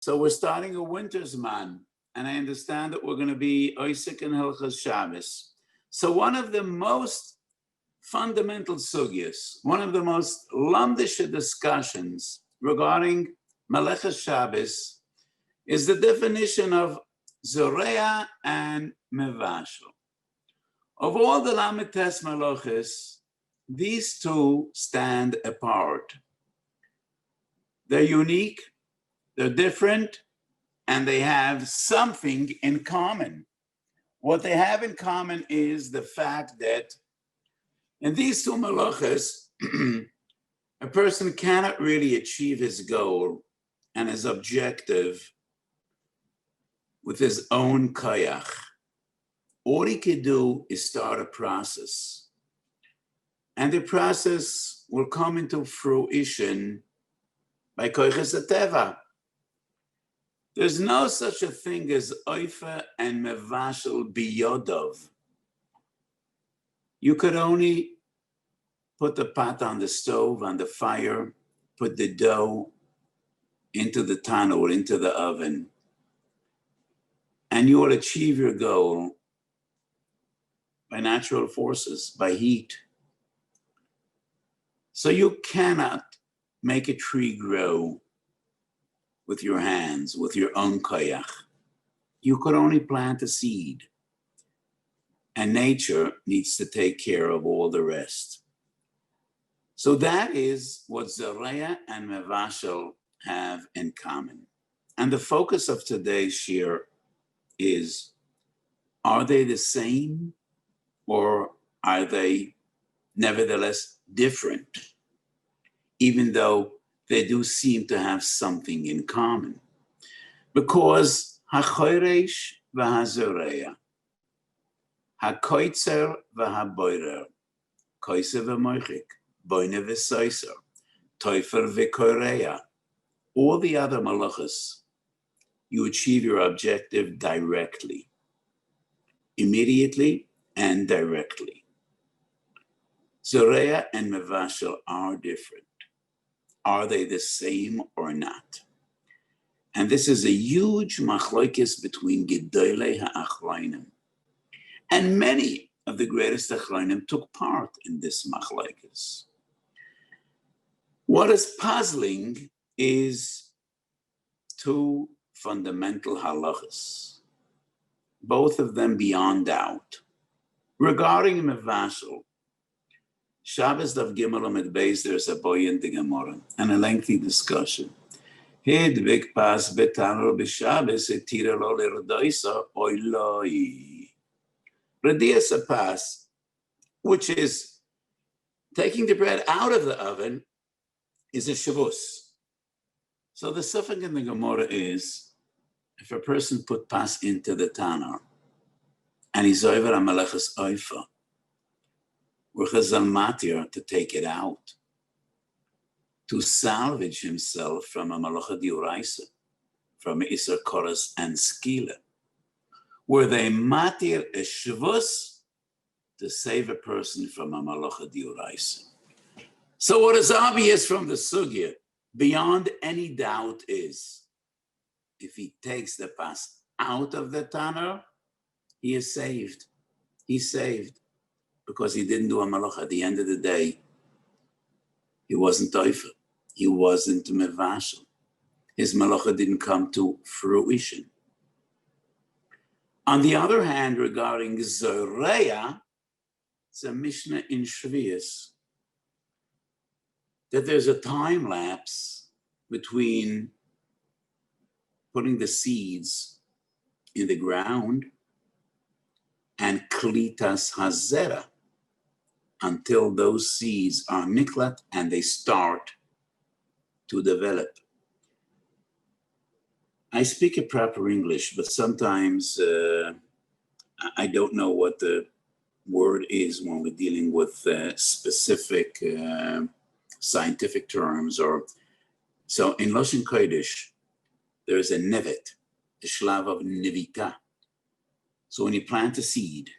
So we're starting a winter's man, and I understand that we're going to be Oisik and Hilchas Shabbos. So one of the most fundamental sugyas, one of the most lamdisha discussions regarding Melechas Shabbos is the definition of Zorea and Mevashel. Of all the Lamites Melachos, these two stand apart. They're unique, they're different, and they have something in common. What they have in common is the fact that in these two Melachos, a person cannot really achieve his goal and his objective with his own koyach. All he can do is start a process. And the process will come into fruition by koyches hateva. There's no such a thing as oifa and mevashel biyodov. You could only put the pot on the stove, on the fire, put the dough into the tanur, into the oven, and you will achieve your goal by natural forces, by heat. So you cannot make a tree grow with your hands, with your own koyach. You could only plant a seed, and nature needs to take care of all the rest. So that is what Zorea and Mevashel have in common. And the focus of today's shiur is, are they the same or are they nevertheless different, even though they do seem to have something in common? Because ha-choresh v'ha-zorea, ha-koitzer v'ha-boirer, koiser v'moichik, boine v'soiser, toifer v'korea, all the other malachas, you achieve your objective directly, immediately and directly. Zorea and Mevashel are different. Are they the same or not? And this is a huge machlokes between Gedolei ha'achronim. And many of the greatest achronim took part in this machlokes. What is puzzling is two fundamental halachas, both of them beyond doubt. Regarding Mevashel, Shabbos Daf Gimel Amid Beis, there's a boy in the Gemara and a lengthy discussion. Hidvik pas betanur b'Shabbos etira lo l'redoisa oiloi. Redias a pas, which is taking the bread out of the oven, is a shavus. So the suffix in the Gemara is, if a person put pas into the tanur and he's over a melechas oifa, we're chazal matir to take it out, to salvage himself from a malacha diuraisa, from iser koras and skila, where they matir a shavus to save a person from a malacha diuraisa. So what is obvious from the sugya, beyond any doubt, is if he takes the pas out of the tanur, he is saved. He's saved because he didn't do a malacha. At the end of the day, he wasn't toifer. He wasn't mevashel. His malacha didn't come to fruition. On the other hand, regarding Zorea, it's a Mishnah in Shvius, that there's a time lapse between putting the seeds in the ground and klitas hazera, until those seeds are niklat and they start to develop. I speak a proper English, but sometimes I don't know what the word is when we're dealing with specific scientific terms. So in Lashon Kodesh, there's a nevet, a shlav of nevita. So when you plant a seed,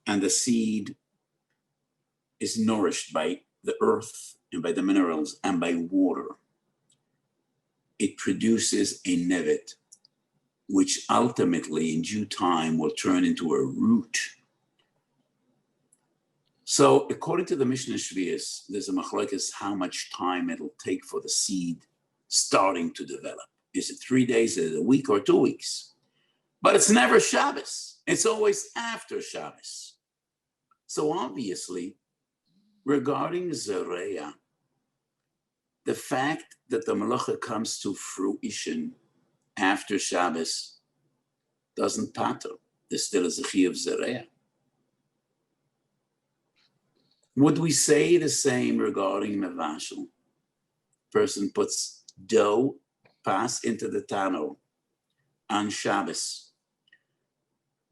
and the seed is nourished by the earth and by the minerals and by water, it produces a nevet, which ultimately in due time will turn into a root. So according to the Mishnah Shvius, there's a machlokes how much time it'll take for the seed starting to develop. Is it 3 days, is it a week, or 2 weeks? But it's never Shabbos. It's always after Shabbos. So obviously, regarding Zereya, the fact that the malacha comes to fruition after Shabbos doesn't pater. There still is a Shiur of Zereya. Would we say the same regarding Mevashel? Person puts dough, pass into the tanner on Shabbos,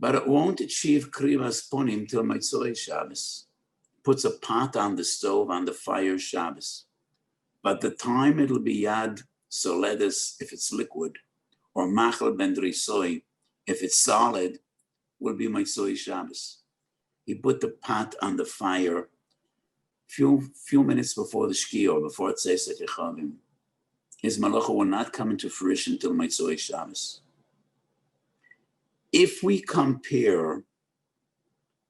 but it won't achieve krivas ponim till Motzei Shabbos. Puts a pot on the stove on the fire Shabbos, but the time it'll be yad soledis if it's liquid, or machal ben drisoi if it's solid, will be Motzei Shabbos. He put the pot on the fire few minutes before the Shiur, before it says that Yechavim. His malacha will not come into fruition till Motzei Shabbos. If we compare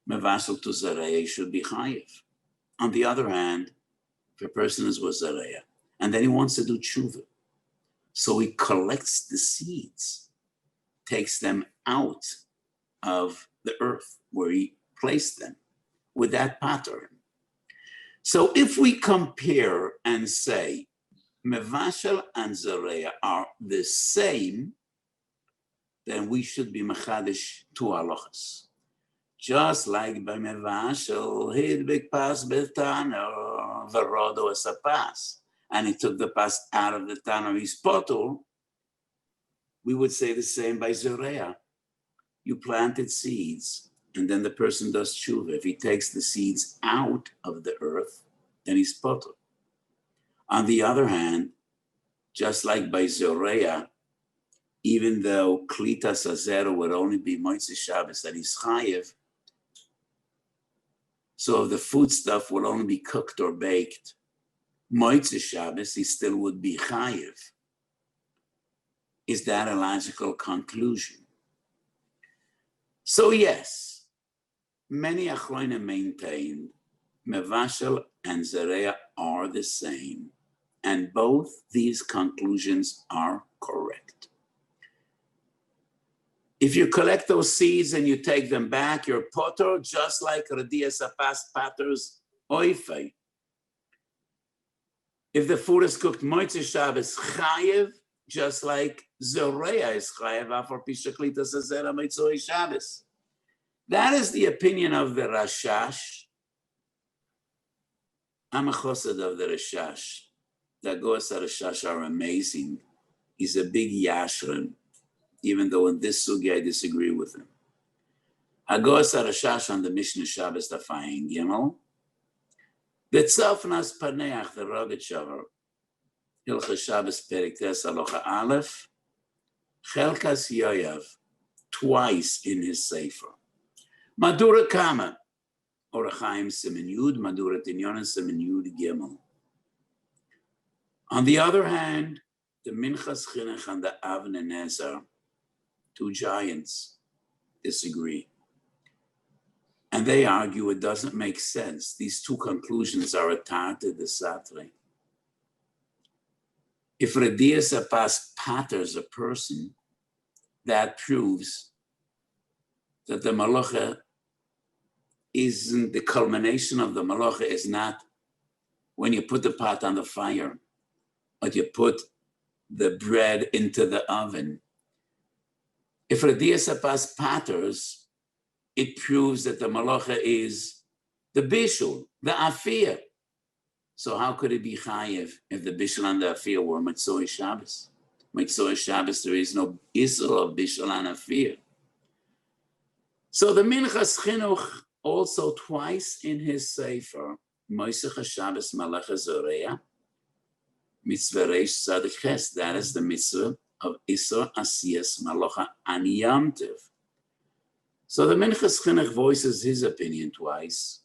Mevasel to Zareya, he should be chayiv. On the other hand, if a person is with Zareya, and then he wants to do tshuva, so he collects the seeds, takes them out of the earth where he placed them with that pattern. So if we compare and say Mevashel and Zareya are the same, then we should be mechadish two halachas. Just like by Mevashel, hidbik pas betano v'rodo as a pas, and he took the pas out of the tanner, his potul, we would say the same by Zareya. You planted seeds, and then the person does tshuva. If he takes the seeds out of the earth, then he's potul. On the other hand, just like by Zareya, even though klitas azera would only be Motzei Shabbos, that he's chayiv, so if the food stuff will only be cooked or baked Motzei Shabbos, he still would be chayiv. Is that a logical conclusion? So yes, many achronim maintain Mevashel and Zareya are the same, and both these conclusions are correct. If you collect those seeds and you take them back, you're potter, just like Radias Apas patters oifei. If the food is cooked Motzei Shabbos, chayiv, just like Zareya is chayiv, afar pishaklitas azera Motzei Shabbos. That is the opinion of the Rashash. I'm a chosed of the Rashash. The Goas Rashash are amazing. He's a big yashrin, even though in this sugi I disagree with him. Hagos Rashash on the Mishnah Shabbos Tafayin Gimel. Betzafnas Paneach, the Rogat Shavar, Hilcha Shabbos Periktes Alocha Aleph, Chelkas Yoyav, twice in his Sefer. Madura Kama, Orachaim Simen Yud, Madura Tinyonen Simen Yud Gimel. On the other hand, the Minchas Chinuch and the Avnei Nezer, two giants, disagree. And they argue it doesn't make sense. These two conclusions are atarte de satre. If Radias Apas patters a person, that proves that the malacha isn't, the culmination of the malacha is not when you put the pot on the fire, but you put the bread into the oven. If Radias Apas patters, it proves that the malacha is the bishul, the afir. So how could it be chayiv if the bishul and the afir were Motzei Shabbos? Motzei Shabbos, there is no isur of bishul and afir. So the Minchas Chinuch also twice in his Sefer, Moisech Shabbos Malacha Zareya, Mitzvah Reish Tzadik Ches, that is the mitzvah of Isur Asiyas Malacha Ani Yom Tov. So the Minchas Chinuch voices his opinion twice,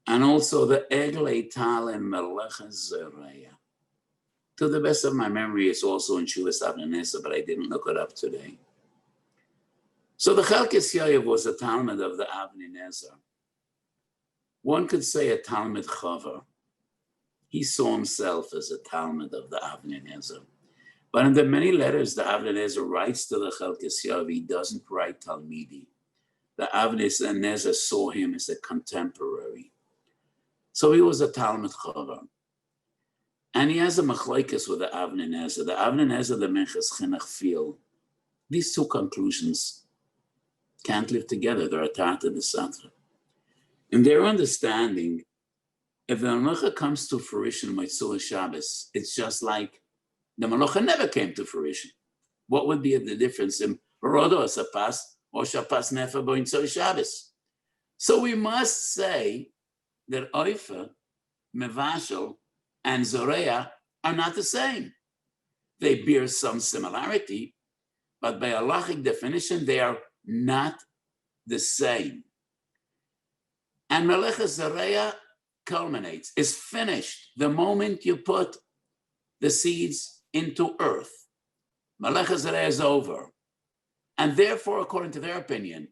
and also the Eglei Tal and Malacha Zareya, To the best of my memory, it's also in Shuvas Avnei, but I didn't look it up today. So the Chelkes Yaakov was a Talmud of the Avnei Nezer. One could say a Talmud Chaver. He saw himself as a Talmud of the Avnei Nezer. But in the many letters the Avnei Nezer writes to the Chelkes Yaakov, he doesn't write Talmidi. The Avnei Nezer saw him as a contemporary. So he was a Talmud Chaver. And he has a machlokes with the Avnei Nezer. The Avnei Nezer, the Minchas Chinuch feel these two conclusions can't live together. They're attached to the Satra. In their understanding, if the Malacha comes to fruition Motzei Shabbos, it's just like the Malacha never came to fruition. What would be the difference in Rodo Sapas or Shapas Nefer Motzei Shabbos? So we must say that Oifa, Mevashel, and Zoreah are not the same. They bear some similarity, but by halachic definition, they are not the same. And Melecha Zoreah culminates, is finished the moment you put the seeds into earth. Melecha Zoreah is over. And therefore, according to their opinion,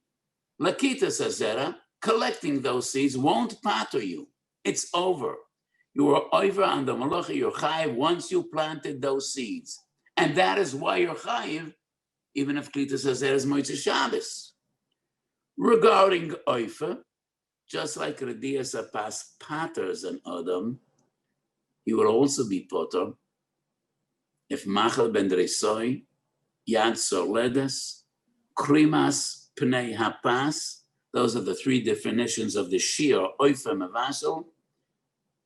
Lakita Zera, collecting those seeds won't pater you. It's over. You are over on the Malacha, you're chayiv once you planted those seeds. And that is why you're chayiv, even if Klita Zera is Motzei Shabbos. Regarding Oifa, just like Rediya Sapas paters an Adam, he will also be potter if Machal ben Dresoi, Yad Soledes, Krimas Pnei Hapas, those are the three definitions of the Shiur, Oifa Mevasel,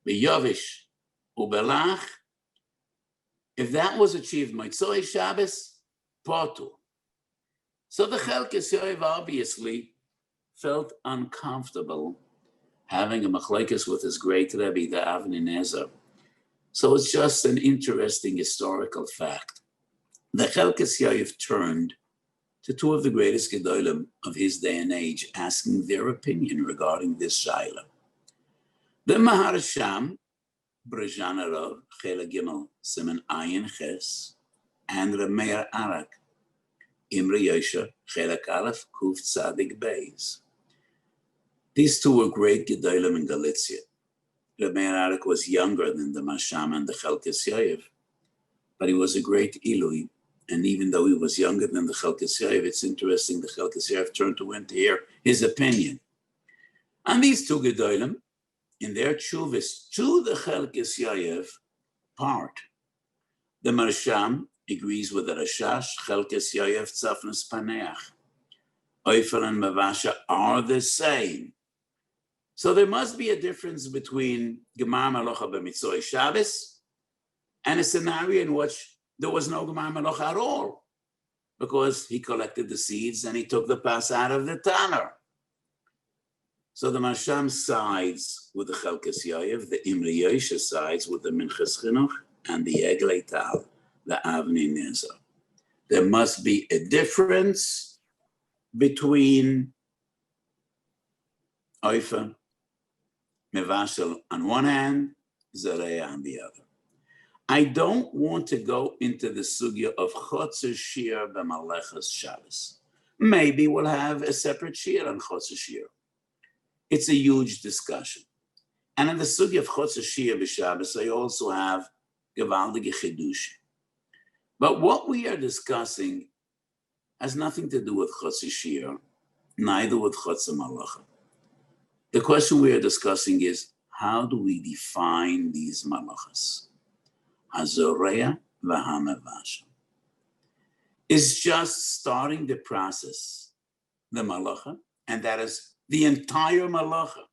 B'Yovish Ubelach. If that was achieved Motzei Shabbos, potu. So the Chelkes Yaakov obviously felt uncomfortable having a machlokes with his great Rebbe, the Avnei Nezer. So it's just an interesting historical fact. The Chelkes Yaakov turned to two of the greatest Gedolim of his day and age, asking their opinion regarding this Shaila. The Maharsham, Brejana Rav, Chela Gimel, Siman Ayin Ches, and Rameir Arak, Imre Yosha, Chelak Aleph, Kuf Tzadik Beis. These two were great Gedolim in Galicia. Rameir Arak was younger than the Masham and the Chelkes Yaakov, but he was a great Ilui. And even though he was younger than the Chelkes Yaakov, it's interesting the Chelkes Yaakov turned to him to hear his opinion. And these two Gedolim, in their tshuvas to the Chelkes Yaakov part, the Marsham agrees with the Rashash, Chelkes Yaakov Tzafnas Paneach. Oifer and Mevasha are the same. So there must be a difference between Gemar Malocha b'Motzei Shabbos and a scenario in which there was no Gemar Malocha at all, because he collected the seeds and he took the pas out of the tanner. So the Marsham sides with the Chelkes Yaakov, the Imre Yosha sides with the Minchas Chinuch, and the Eglei Tal, the Avnei Nezer. There must be a difference between Oifa, Mevashel on one hand, Zareya on the other. I don't want to go into the sugya of Chotzer Shiur b'Malechas Shabbos. Maybe we'll have a separate Shiur on Chotzer Shiur. It's a huge discussion. And in the sugya of Chotzer Shiur b'Shabbos, I also have Gevaldige Chidush. But what we are discussing has nothing to do with Chotzer Shiur, neither with Chotzer Malacha. The question we are discussing is, how do we define these malachas? Hazoreya v'hamevasha. Is just starting the process, the malacha, and that is the entire malacha.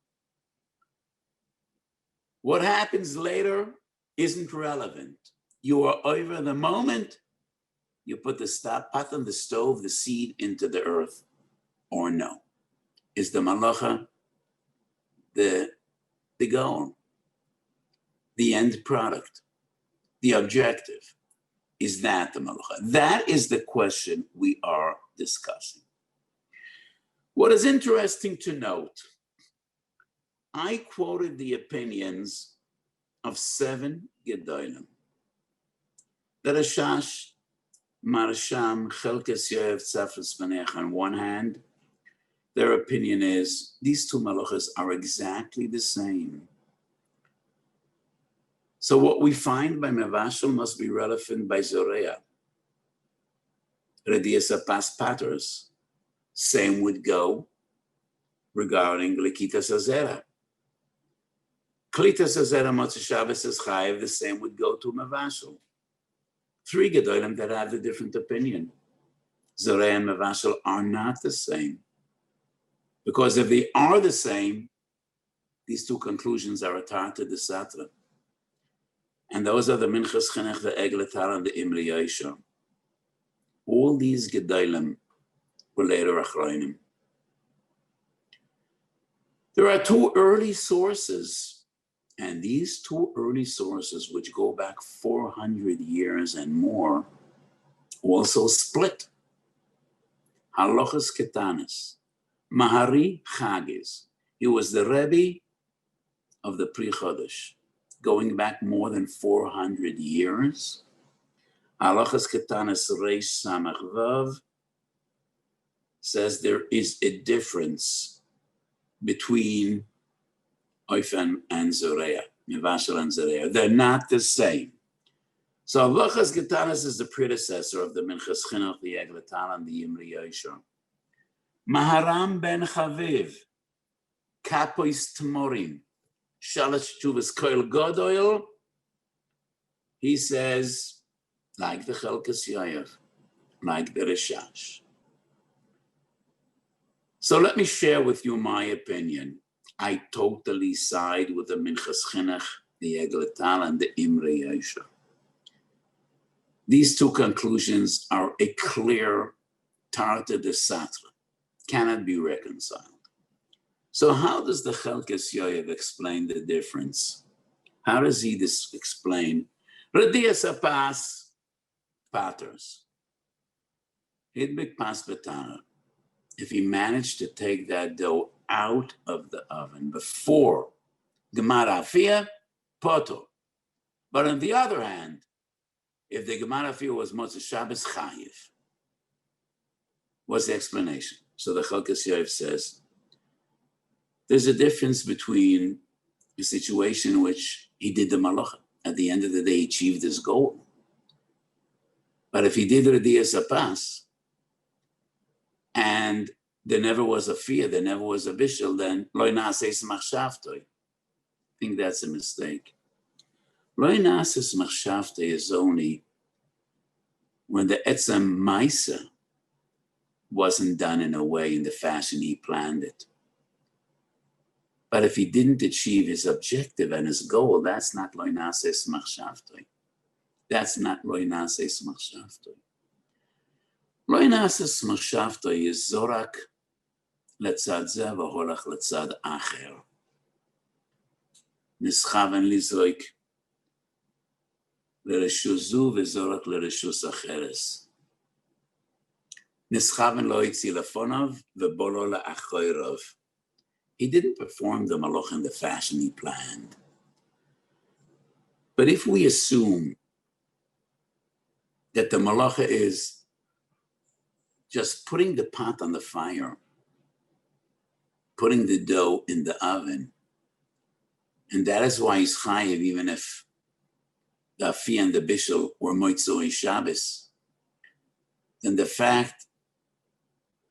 What happens later isn't relevant. You are over the moment you put the pot on the stove, the seed into the earth, or no. Is the malacha the goal, the end product, the objective? Is that the malacha? That is the question we are discussing. What is interesting to note, I quoted the opinions of 7 Gedolim. The Rashash, Marsham, Chelkes Yoev, Tzafras Paneach on one hand, their opinion is these two malachas are exactly the same. So what we find by Mevashel must be relevant by Zoreya. Rediasa pas paters. Same would go regarding Likitas Azera. Klitas Azera Motzei Shabbos is Chayev, the same would go to Mevashel. Three Gedolim that have a different opinion. Zoreya and Mevashel are not the same. Because if they are the same, these two conclusions are atar de Satra. And those are the Minchas Chinuch, the Egletar, and the Imri Yosha. All these Gedolim were later Achronim. There are two early sources, and these two early sources, which go back 400 years and more, also split. Halachas Ketanis. Mahari Chagiz. He was the Rebbe of the Pri Chodesh, going back more than 400 years. Halachas Ketanis Reish Samach Vav says there is a difference between Oifen and Zoreya, Mevashel and Zoreya. They're not the same. So Halachas Ketanis is the predecessor of the Minchas Chinuch, the Egletal, and the Imri Yosha. Maharam ben Chaviv, Kapois Tmorim, Shalosh Tshuvas Koil Godoil, he says, like the Chelkas Yoev, like the Rashash. So let me share with you my opinion. I totally side with the Minchas Chinuch, the Egletal, and the Imri Yosha. These two conclusions are a clear Tarta de Satra, cannot be reconciled. So how does the Chelkas Yoev explain the difference? How does he explain? Redias apas paters. Hidbik pas betana. If he managed to take that dough out of the oven before Gemara Afia, poto. But on the other hand, if the Gemara Afia was Motzei Shabbos Chayiv, what's the explanation? So the Chelkas Yoev says, there's a difference between a situation in which he did the malacha. At the end of the day, he achieved his goal. But if he did Redias Apas, and there never was a fear, there never was a bishul, then Loi Na'ases Machshavtoi. I think that's a mistake. Loi Na'ases Machshavtoi is only when the Etzem Maisa wasn't done in a way, in the fashion he planned it. But if he didn't achieve his objective and his goal, that's not Loi Na'ases Machshavtoi. That's not Loi Na'ases Machshavtoi. Loi Na'ases Machshavtoi is Zorak letzad zeh v'holach letzad acher. Nischaven lizroik l'reshus zu v'zorak l'reshus acheres. Nischaven lo yitzi lefonav v'bolo la'achoyrov. He didn't perform the malach in the fashion he planned. But if we assume that the malacha is just putting the pot on the fire, putting the dough in the oven, and that is why he's chayiv, even if the afiyah and the bishul were moitzoi Shabbos, then the fact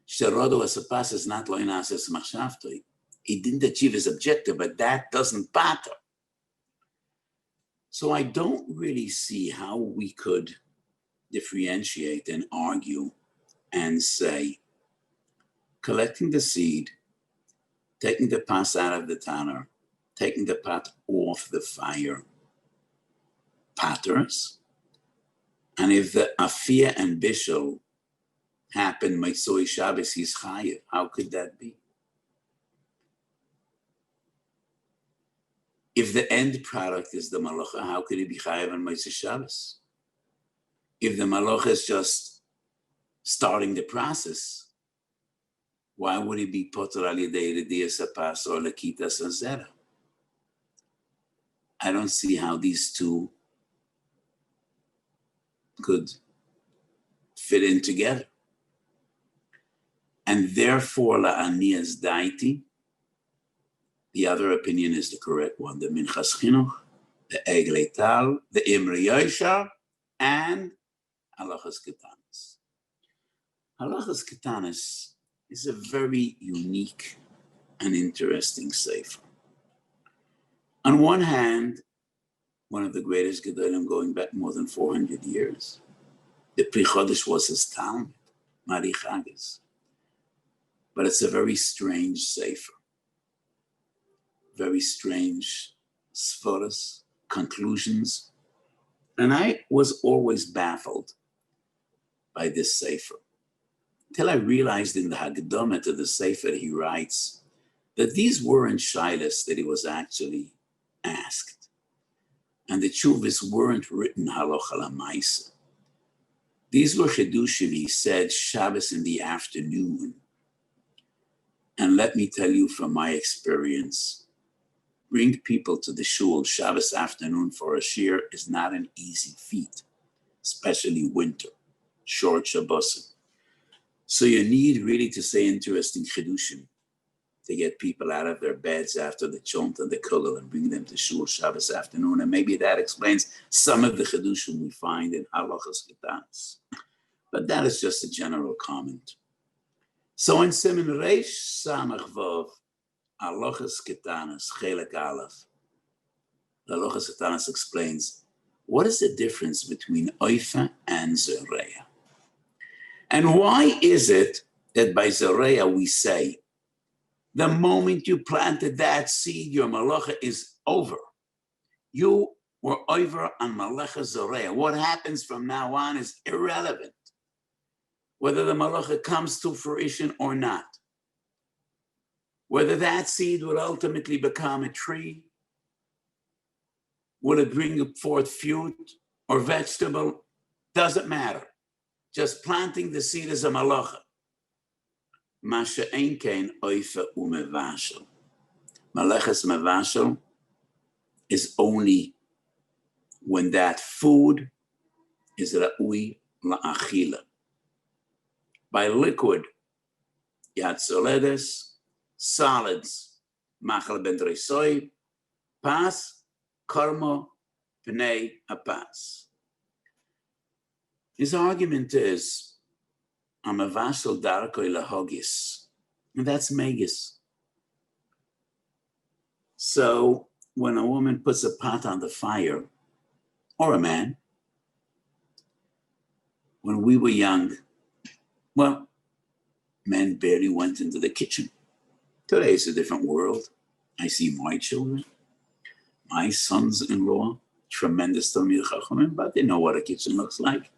sherodo asapas is not Loi Na'ases Machshavtoi. He didn't achieve his objective, but that doesn't matter. So I don't really see how we could differentiate and argue and say, collecting the seed, taking the pas out of the tanner, taking the pot off the fire, patters, and if the afiyah and bishul happen Motzei Shabbos, he's chayiv. How could that be? If the end product is the malacha, how could he be chayiv on Motzei Shabbos? If the malacha is just starting the process, why would he be poter al yedei Redias Apas or Lekitas Azera? I don't see how these two could fit in together. And therefore, la'aniyas daiti, the other opinion is the correct one, the minchas chinuch, the eglei tal, the imri yosha, and halachas ketanis. Halachas ketanis is a very unique and interesting sefer. On one hand, one of the greatest gedolim going back more than 400 years. The Pri Chodesh was his Talmud, Mari Chagas. But it's a very strange sefer. Very strange sforas, conclusions. And I was always baffled by this sefer. Until I realized in the Haggadah to the sefer he writes that these weren't shilas that he was actually asked. And the tshuvas weren't written halacha l'maisa. These were chidushim, he said, Shabbos in the afternoon. And let me tell you from my experience, bring people to the shul Shabbos afternoon for a shiur is not an easy feat, especially winter, short Shabbosim. So you need really to say interesting chidushim to get people out of their beds after the chont and the kugel and bring them to shul Shabbos afternoon. And maybe that explains some of the chidushim we find in halachas ketanis. But that is just a general comment. So in Siman Reish Samach Vav, halachas ketanis, chelek aleph, the halachas ketanis explains what is the difference between oifa and zereya. And why is it that by zereya we say, the moment you planted that seed, your malacha is over. You were over on malacha zereya. What happens from now on is irrelevant, whether the malacha comes to fruition or not. Whether that seed will ultimately become a tree, will it bring forth fruit or vegetable, doesn't matter. Just planting the seed is a malacha. Masha ein kein oifa umevashel. Malachas mevashel is only when that food is ra'ui la'achila. By liquid, yatzoledes, solids, machal ben dresoi, pas, karma, pnei apas. His argument is, I'm a vassal darkoi lahogis, and that's megis. So when a woman puts a pot on the fire, or a man, when we were young, well, men barely went into the kitchen. Today it's a different world. I see my children, my sons-in-law, tremendous Talmid Chachamim, but they know what a kitchen looks like.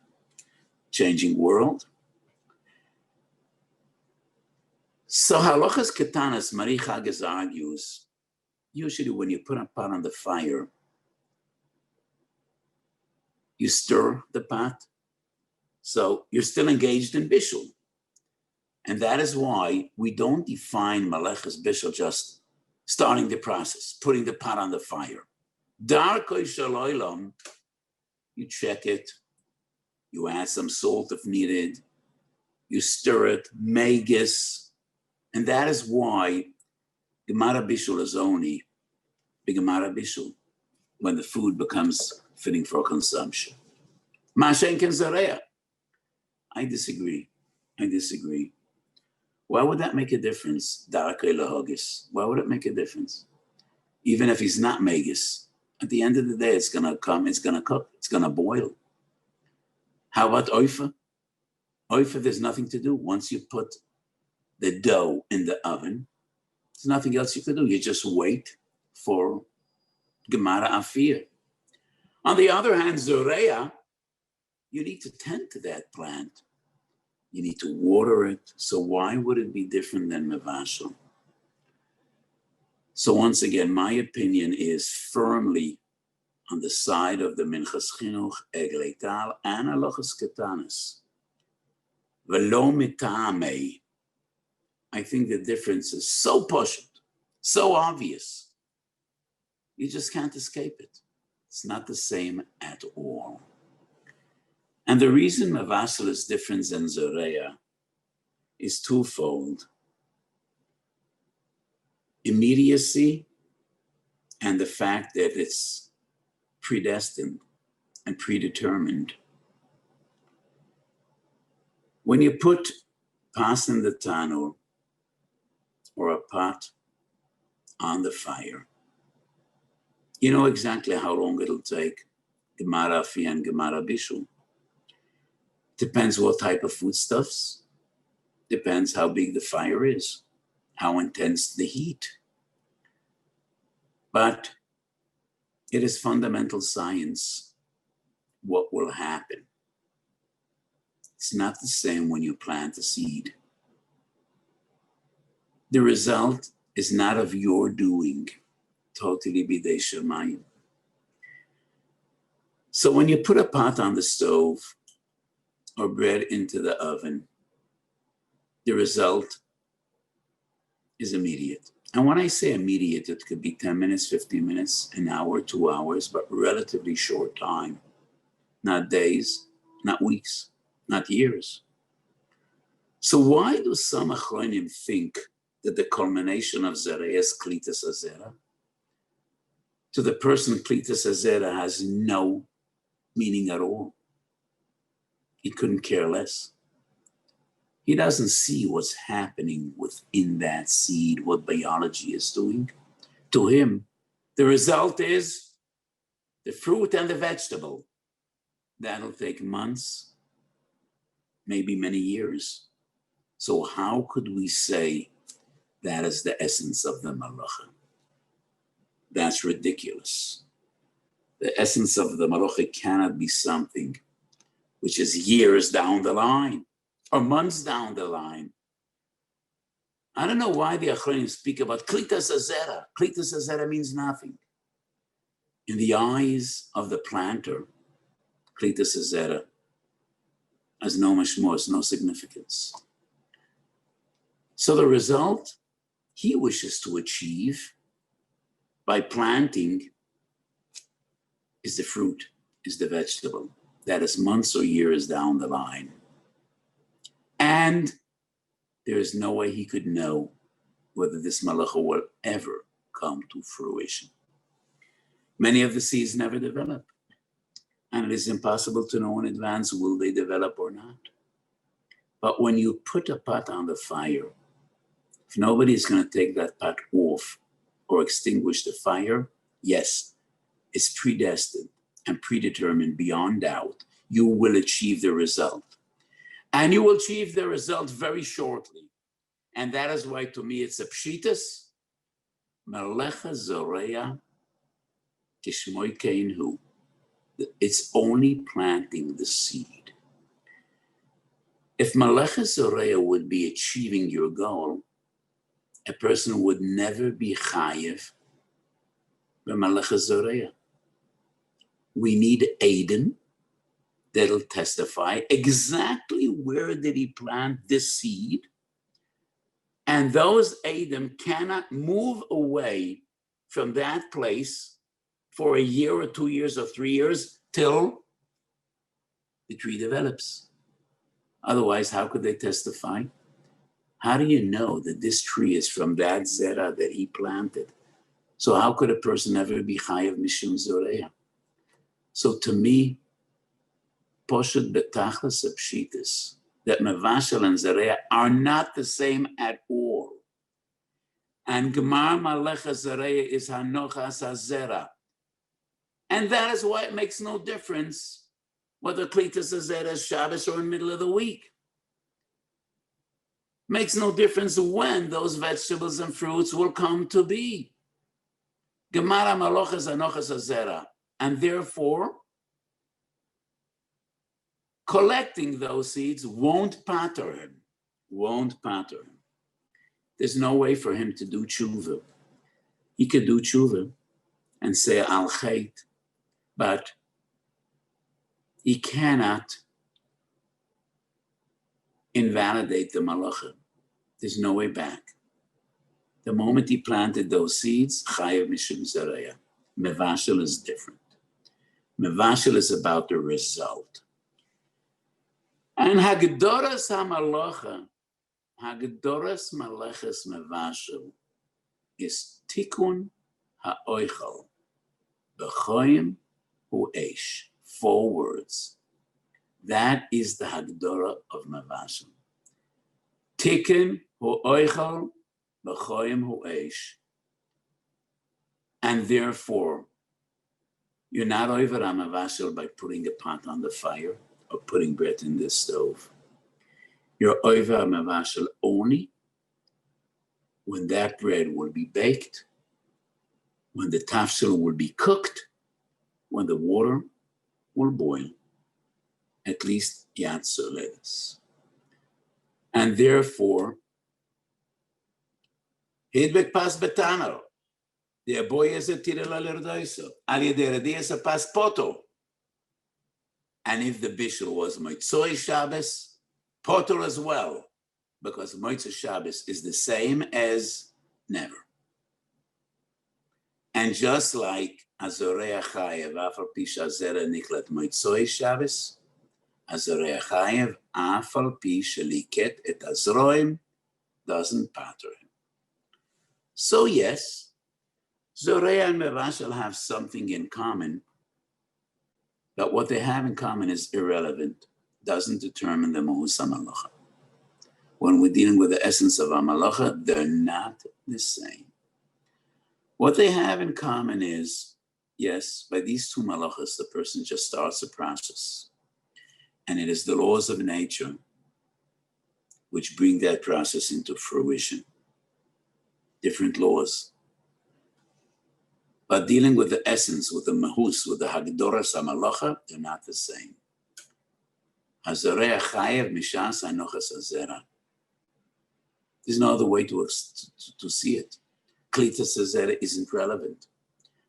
Changing world. So halachas ketanas, Mari Chagas argues, usually when you put a pot on the fire, you stir the pot. So you're still engaged in bishul. And that is why we don't define malachas bishul just starting the process, putting the pot on the fire. Darkoi shaloilam, you check it, you add some salt if needed, you stir it, megis, and that is why Gemara bishul is only the Gemara bishul when the food becomes fitting for consumption. Mashen ken zareya. I disagree. Why would that make a difference? Darakei lahogis. Why would it make a difference? Even if he's not megis, at the end of the day, it's gonna come, it's gonna cook, it's gonna boil. How about oifa? Oifa, there's nothing to do. Once you put the dough in the oven, there's nothing else you can do. You just wait for Gemara Afir. On the other hand, Zoreya, you need to tend to that plant. You need to water it. So why would it be different than Mevashel? So once again, my opinion is firmly on the side of the Minchas Chinuch, Eglei Tal, and Halachas Ketanis. Velo mita'amei. I think the difference is so poshut, so obvious. You just can't escape it. It's not the same at all. And the reason Mavasel is different than Zoreya is twofold. Immediacy and the fact that it's predestined and predetermined. When you put pas in the tanur or a pot on the fire, you know exactly how long it'll take. Gemara Afi and Gemara Bishul. Depends what type of foodstuffs. Depends how big the fire is, how intense the heat. But it is fundamental science what will happen. It's not the same when you plant a seed. The result is not of your doing, totally bidei shamayim. So when you put a pot on the stove or bread into the oven, the result is immediate. And when I say immediate, it could be 10 minutes, 15 minutes, an hour, 2 hours, but relatively short time. Not days, not weeks, not years. So why do some achronim think that the culmination of Zereh is Klitas Azera? To the person, Klitas Azera has no meaning at all. He couldn't care less. He doesn't see what's happening within that seed, what biology is doing. To him, the result is the fruit and the vegetable. That'll take months, maybe many years. So how could we say that is the essence of the malacha? That's ridiculous. The essence of the malacha cannot be something which is years down the line or months down the line. I don't know why the Achronim speak about Klitas Azera. Klitas Azera means nothing. In the eyes of the planter, Klitas Azera has no mashmos, no significance. So the result he wishes to achieve by planting is the fruit, is the vegetable. That is months or years down the line. And there is no way he could know whether this malacha will ever come to fruition. Many of the seeds never develop. And it is impossible to know in advance will they develop or not. But when you put a pot on the fire, if nobody is going to take that pot off or extinguish the fire, yes, it's predestined and predetermined beyond doubt. You will achieve the result. And you will achieve the result very shortly. And that is why, to me, it's a pshitas. Melecha zoreya kishmoy keinhu. It's only planting the seed. If melecha zoreya would be achieving your goal, a person would never be chayiv b'melecha zoreya. We need Aiden that'll testify exactly where did he plant this seed. And those Adam cannot move away from that place for a year or 2 years or 3 years till the tree develops. Otherwise, how could they testify? How do you know that this tree is from that zera that he planted? So how could a person ever be chayav mishum zoreya? So to me, Poshet betachlis pshitis, that mevashel and zereya are not the same at all. And gemar malecha zereya is hanochas hazera. And that is why it makes no difference whether klitas hazera is Shabbos or in the middle of the week. Makes no difference when those vegetables and fruits will come to be. Gemara malochas hanochas hazera. And therefore, collecting those seeds won't pater him, There's no way for him to do tshuva. He could do tshuva and say al chait, but he cannot invalidate the malacha. There's no way back. The moment he planted those seeds, chayav mishum zareya. Mevashel is different. Mevashel is about the result. And Hagdoras HaMalacha, Hagdoras Maleches Mevashel, is Tikkun HaOichel, B'choyim Hu'esh. 4 words. That is the Hagdorah of Mevashel. Tikkun Hu'oichel, B'choyim Hu'esh. And therefore, you're not over Mevashel by putting a pot on the fire or putting bread in the stove. You're over Mevashel only when that bread will be baked, when the tafshil will be cooked, when the water will boil, at least yad soledes. And therefore, hidbek pas betano, the boy is a tirela lerdoiso, ali deredi is a pas poto. And if the bishul was Motzoi Shabbos, poto as well, because Motzei Shabbos is the same as never. And just like Azorei Chayev, Afal Pi Shazera Niklat Motzei Shabbos, Azorei Chayev, Afal Pi Sheliket Et Azroim, doesn't pater him. So yes, Zorei and Mevashel have something in common, but what they have in common is irrelevant, doesn't determine the Mahus HaMalacha. When we're dealing with the essence of HaMalacha, they're not the same. What they have in common is, yes, by these 2 malachas, the person just starts a process. And it is the laws of nature which bring that process into fruition. Different laws. But dealing with the essence, with the mahus, with the hagdoras hamalacha, they're not the same. Hazarei chayev mishas anochas hazera. There's no other way to see it. Klitas hazera isn't relevant.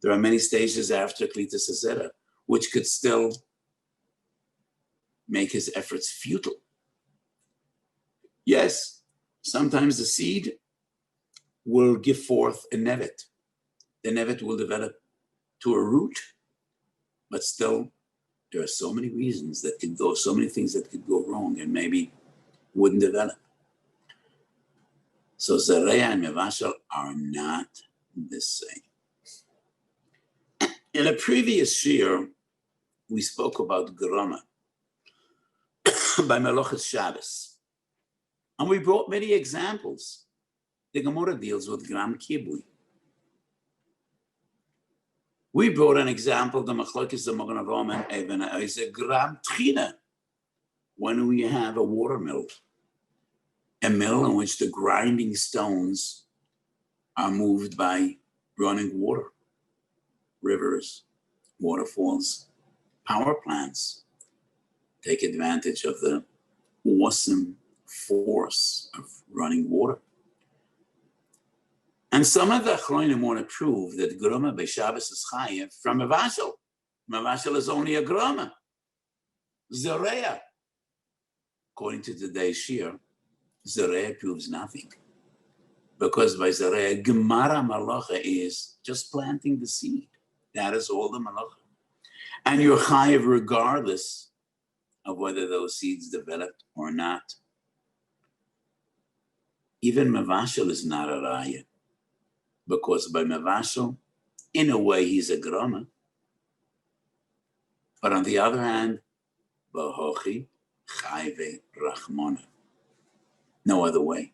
There are many stages after Klitas hazera, which could still make his efforts futile. Yes, sometimes the seed will give forth a nevet. The nevet will develop to a root, but still there are so many reasons that could go, so many things that could go wrong and maybe wouldn't develop. So Zarei and Mevashel are not the same. In a previous shiur, we spoke about Grama by Melochet Shabbos. And we brought many examples. The Gemara deals with Gram Kibui. We brought an example, the Machlokes the Magen Avraham and Even is a Gram Tchina, when we have a water mill, a mill in which the grinding stones are moved by running water, rivers, waterfalls, power plants. Take advantage of the awesome force of running water. And some of the Achronim want to prove that Groma by Shabbos is Chayev from Mevashel. Mevashel is only a Groma. Zoreya. According to today's shiur, Zoreya proves nothing. Because by Zoreya, Gemara Malacha is just planting the seed. That is all the Malacha. And you're Chayev regardless of whether those seeds developed or not. Even Mevashel is not a Raya. Because by Mevashel, in a way, he's a Groma. But on the other hand, Bahochi Chayve Rachmona. No other way.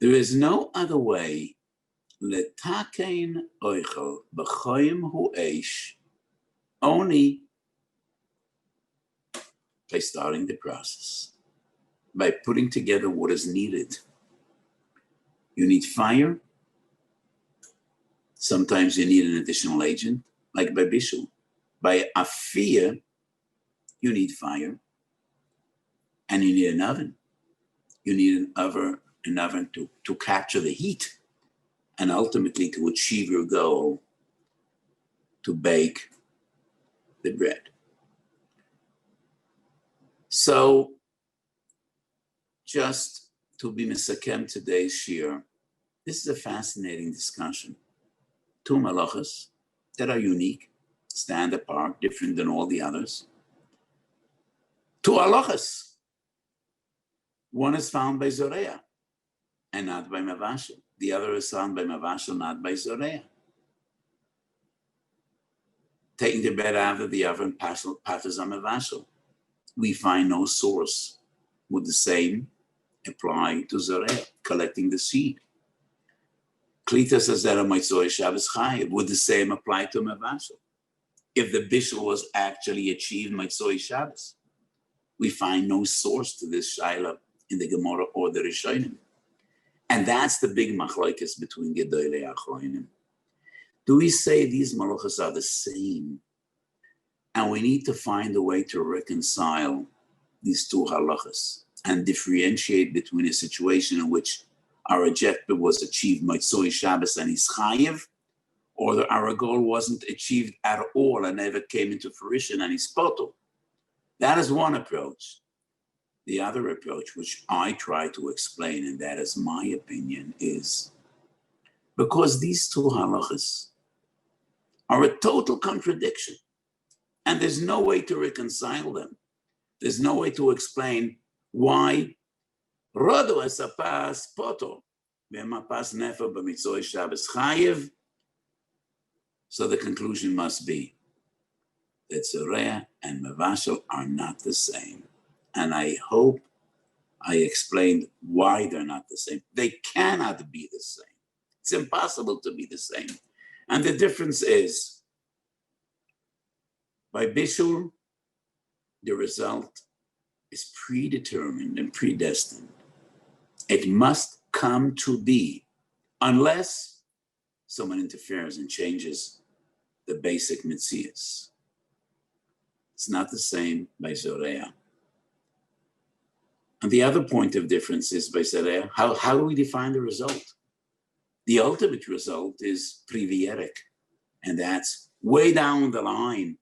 There is no other way. Letakein Oichel B'choyim Hu'esh. Only by starting the process. By putting together what is needed. You need fire. Sometimes you need an additional agent, like by Bishul. By Afia, you need fire. And you need an oven. You need an oven to capture the heat. And ultimately to achieve your goal, to bake the bread. So, just to be Mesakem today's shiur, this is a fascinating discussion. 2 malachas that are unique, stand apart, different than all the others. two halachas. One is found by Zoreah and not by Mavashel. The other is found by Mavashel, not by Zoreah. Taking the bed out of the oven, patters on Mavashel. We find no source. Would the same apply to Zoreah, collecting the seed? Klitas Azera Motzoi Shabbos Chayev. Would the same apply to Mavashel? If the bishul was actually achieved Motzoi Shabbos, we find no source to this shaila in the Gemara or the Rishonim. And that's the big machlokes between Gedolei Achronim. Do we say these malachas are the same? And we need to find a way to reconcile these two halachas and differentiate between a situation in which our objective was achieved Motzoi Shabbos and is chayev, or that our goal wasn't achieved at all and never came into fruition and is potul. That is one approach. The other approach, which I try to explain, and that is my opinion, is because these two halachas are a total contradiction, and there's no way to reconcile them. There's no way to explain why Rodo esapas poto v'mapas nefer b'mitzvah Shabbos chayev. So the conclusion must be that Zoreah and Mavashel are not the same. And I hope I explained why they're not the same. They cannot be the same. It's impossible to be the same. And the difference is, by bishul, the result is predetermined and predestined. It must come to be, unless someone interferes and changes the basic mitzias. It's not the same by Zoreah. And the other point of difference is by Zoreah, how do we define the result? The ultimate result is privierik, and that's way down the line.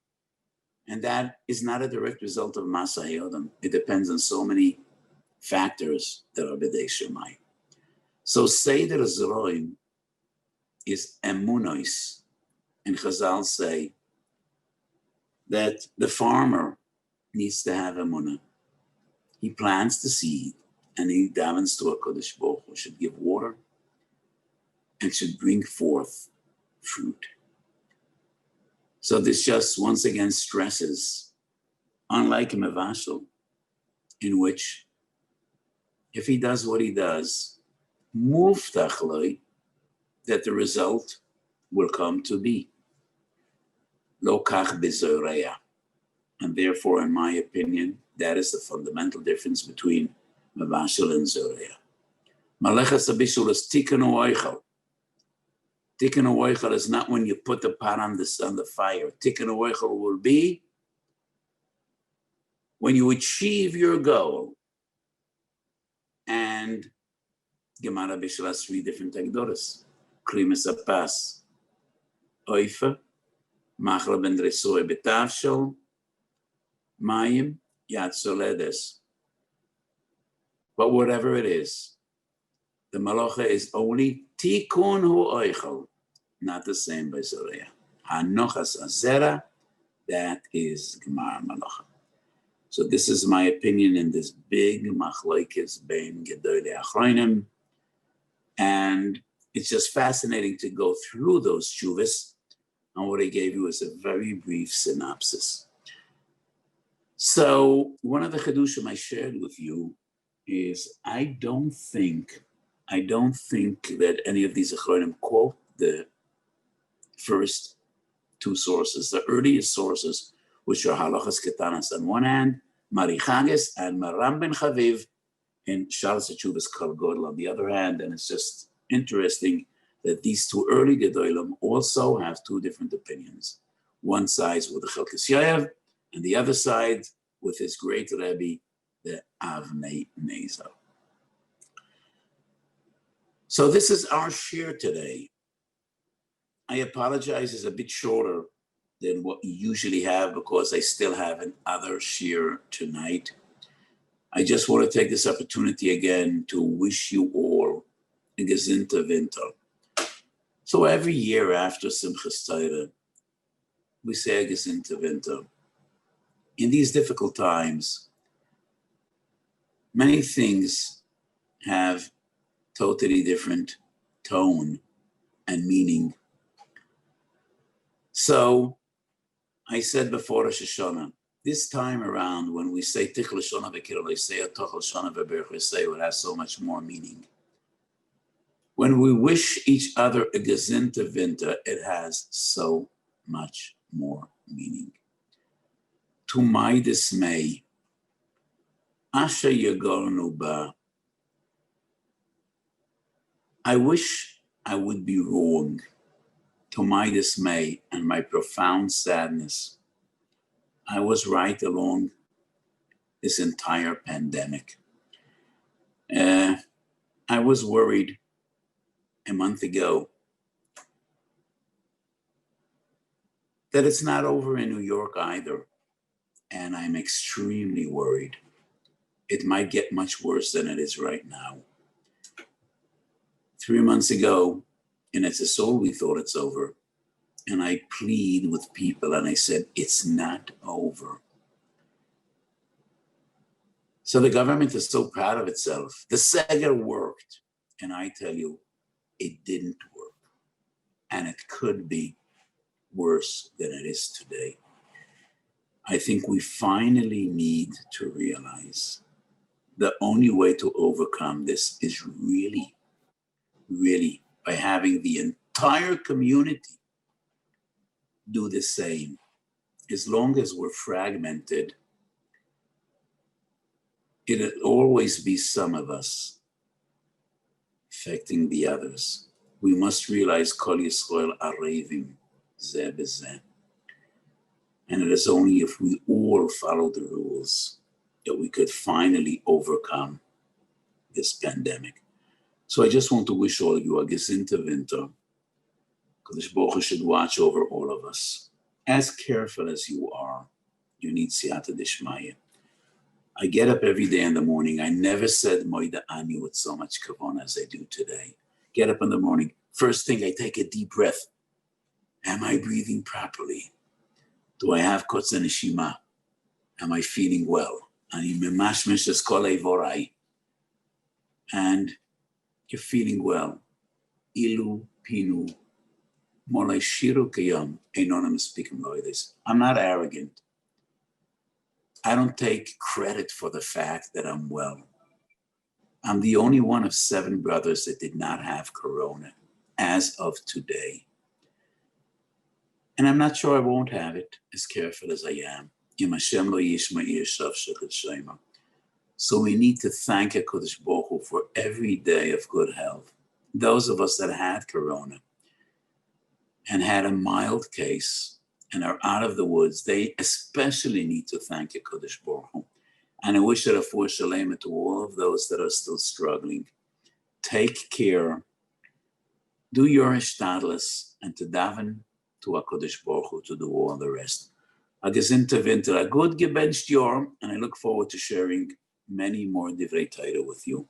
And that is not a direct result of Masa Hayodam. It depends on so many factors that are B'dei Shemai. So Seder Zroim is emunos, and Chazal say that the farmer needs to have emunah. He plants the seed and he davens to HaKadosh Baruch Hu, should give water and should bring forth fruit. So this just once again stresses, unlike a Mavashel, in which if he does what he does, muftach lo, that the result will come to be. Lo kach b'Zoreah. And therefore, in my opinion, that is the fundamental difference between Mavashel and Zoreah. Malechas HaBishul is tikkun u'oichel. Tikkun u'oichel is not when you put the pot on the fire. Tikkun u'oichel will be when you achieve your goal. And Gemara Bishul has 3 different Agdoras. Krimis apas, oifa, machla ben dresoi betavshel, mayim, yad soledes. But whatever it is, the malacha is only tikkun hu oichel, not the same by Zoreah. Hanochas azera, that is Gemara malacha. So this is my opinion in this big machlokes bein gedolei achronim, and it's just fascinating to go through those tshuvas, and what I gave you is a very brief synopsis. So one of the chedushim I shared with you is I don't think that any of these achronim quote the first 2 sources, the earliest sources, which are halachas ketanas on one hand, Marichages and Maram ben Chaviv in Shalas HaTshuvas Kol Godel on the other hand. And it's just interesting that these 2 early Gedolim also have 2 different opinions. One side with the Chelkes Yayev, and the other side with his great Rebbe, the Avnei Nezer. So this is our shiur today. I apologize, it's a bit shorter than what we usually have because I still have another shiur tonight. I just want to take this opportunity again to wish you all a gesunter winter. So every year after Simchas Torah, we say a gesunter winter. In these difficult times, Many things have totally different tone and meaning. So I said before Rosh Hashanah, this time around when we say Tichl Shana V'Kirol Yisei Tochel Shana V'Berach Yisei, it has so much more meaning. When we wish each other a Gezinter Winter, it has so much more meaning. To my dismay, Asher Yagornu Ba, I wish I would be wrong. To my dismay and my profound sadness, I was right along this entire pandemic. I was worried a month ago that it's not over in New York either. And I'm extremely worried. It might get much worse than it is right now. 3 months ago, in It's a Soul, we thought it's over. And I plead with people and I said, it's not over. So the government is so proud of itself. The Seger worked. And I tell you, it didn't work. And it could be worse than it is today. I think we finally need to realize the only way to overcome this is really by having the entire community do the same. As long as we're fragmented, it'll always be some of us affecting the others. We must realize Kol Yisrael Arevim Zeh B'Zeh. And it is only if we all follow the rules that we could finally overcome this pandemic. So I just want to wish all of you a Gezinter Winter. Kadosh Baruch Hu should watch over all of us. As careful as you are, you need Siyata Dishmaya. I get up every day in the morning. I never said Moida Ani with so much kavana as I do today. Get up in the morning. First thing, I take a deep breath. Am I breathing properly? Do I have kotze neshima? Am I feeling well? Ani memashmesh es kol eivorai. And you're feeling well. Ilu pinu. I'm not arrogant. I don't take credit for the fact that I'm well. I'm the only one of 7 brothers that did not have corona as of today. And I'm not sure I won't have it, as careful as I am. So we need to thank HaKadosh Baruch Hu for every day of good health. Those of us that had corona and had a mild case and are out of the woods, they especially need to thank HaKadosh Baruch Hu. And I wish that a refuah shalema to all of those that are still struggling. Take care, do your hishtadlus, and to daven to HaKadosh Baruch Hu to do all the rest. A gezinter winter, a good gebencht yor, and I look forward to sharing many more divrei Torah with you.